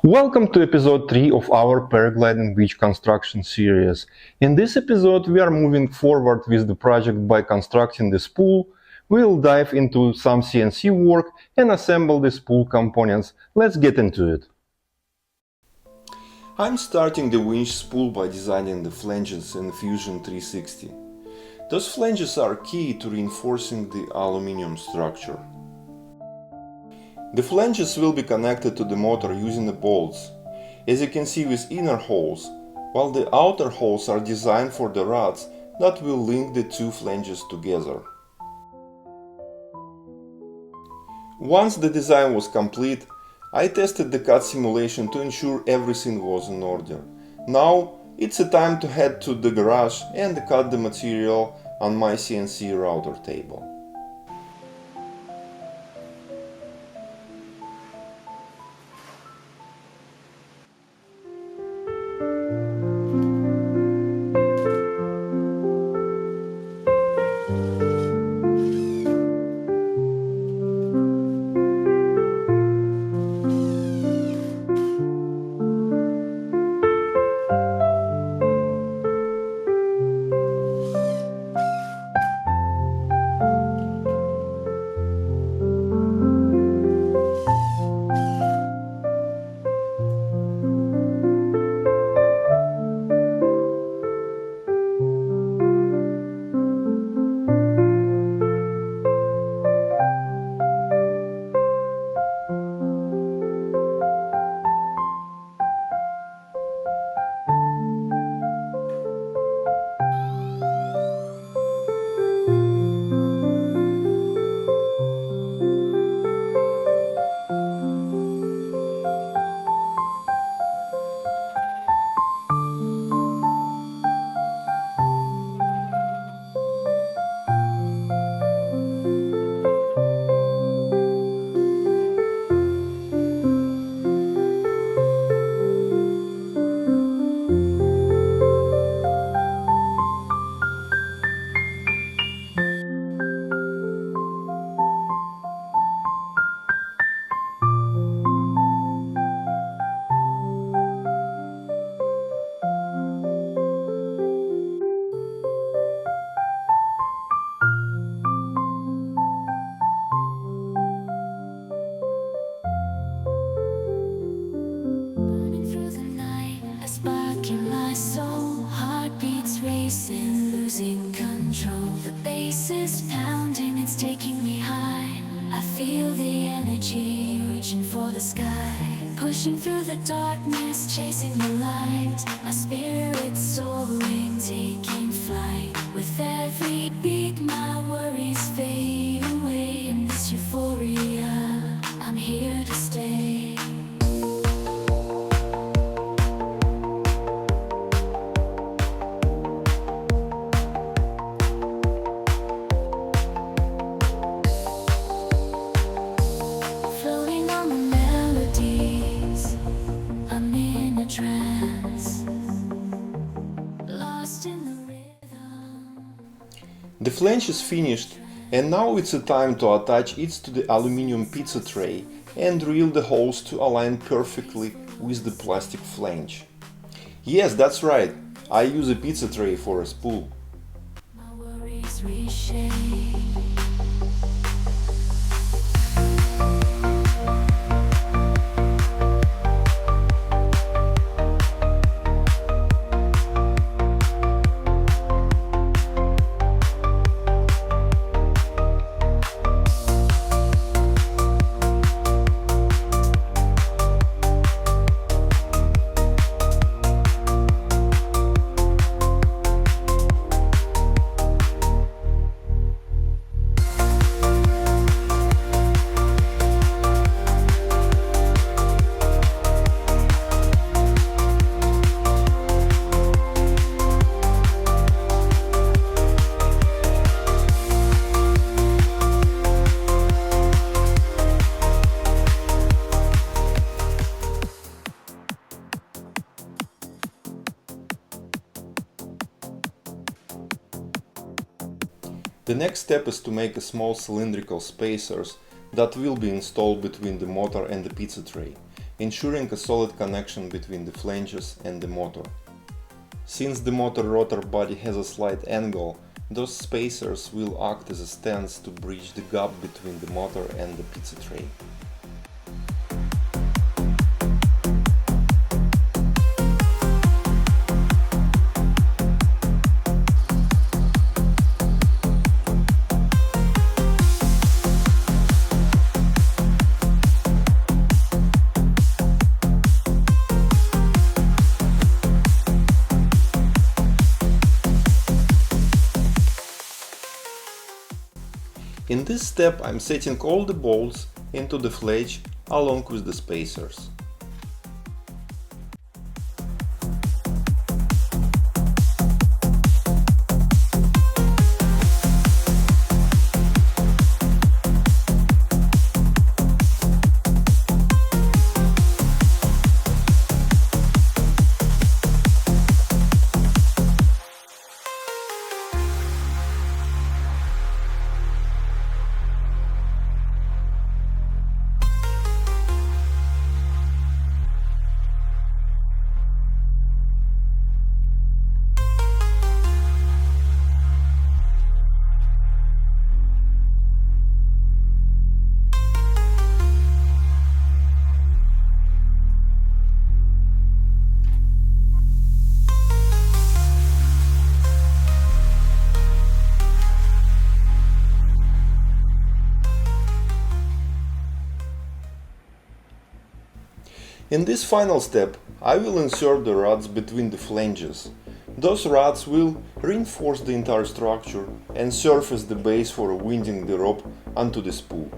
Welcome to episode 3 of our Paragliding Winch construction series. In this episode we are moving forward with the project by constructing the spool. We'll dive into some CNC work and assemble the spool components. Let's get into it. I'm starting the winch spool by designing the flanges in Fusion 360. Those flanges are key to reinforcing the aluminum structure. The flanges will be connected to the motor using the bolts, as you can see with inner holes, while the outer holes are designed for the rods that will link the two flanges together. Once the design was complete, I tested the cut simulation to ensure everything was in order. Now it's a time to head to the garage and cut the material on my CNC router table. Losing control, the bass is pounding, it's taking me high. I feel the energy reaching for the sky, pushing through the darkness, chasing the light. My spirit's soaring, taking flight. With every beat my worries fade away. In this euphoria, I'm here to stay. The flange is finished, and now it's a time to attach it to the aluminum pizza tray and drill the holes to align perfectly with the plastic flange. Yes, that's right, I use a pizza tray for a spool. My worries reshape. The next step is to make a small cylindrical spacers that will be installed between the motor and the pizza tray. ensuring a solid connection between the flanges and the motor. Since the motor rotor body has a slight angle, those spacers will act as a stance to bridge the gap between the motor and the pizza tray. In this step I'm setting all the bolts into the flange along with the spacers. In this final step, I will insert the rods between the flanges. Those rods will reinforce the entire structure and serve as the base for winding the rope onto the spool.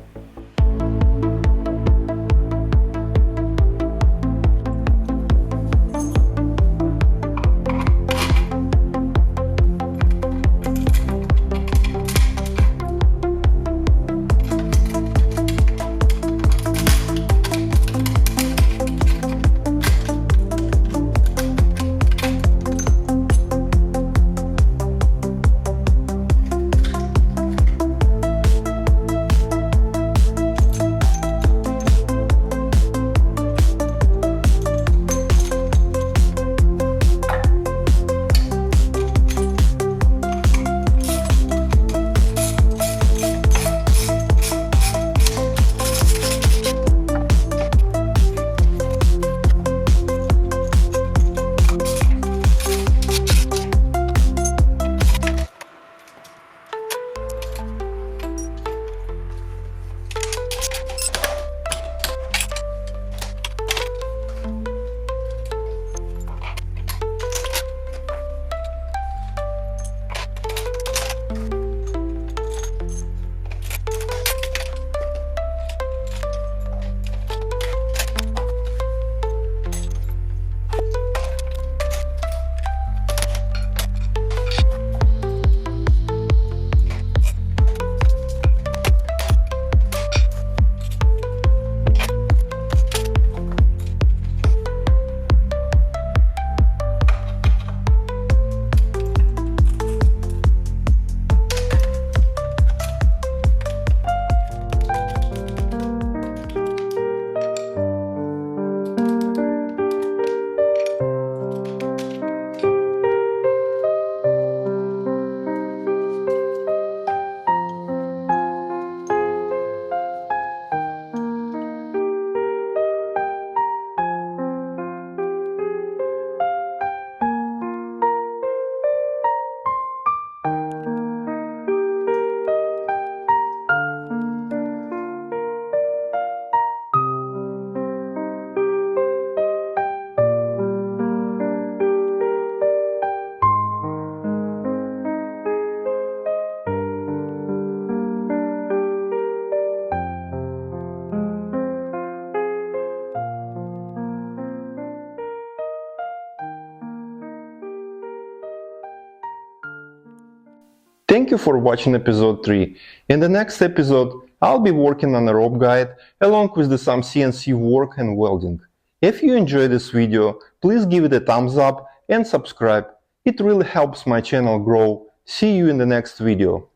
Thank you for watching episode 3. In the next episode, I'll be working on a rope guide along with some CNC work and welding. If you enjoyed this video, please give it a thumbs up and subscribe. It really helps my channel grow. See you in the next video.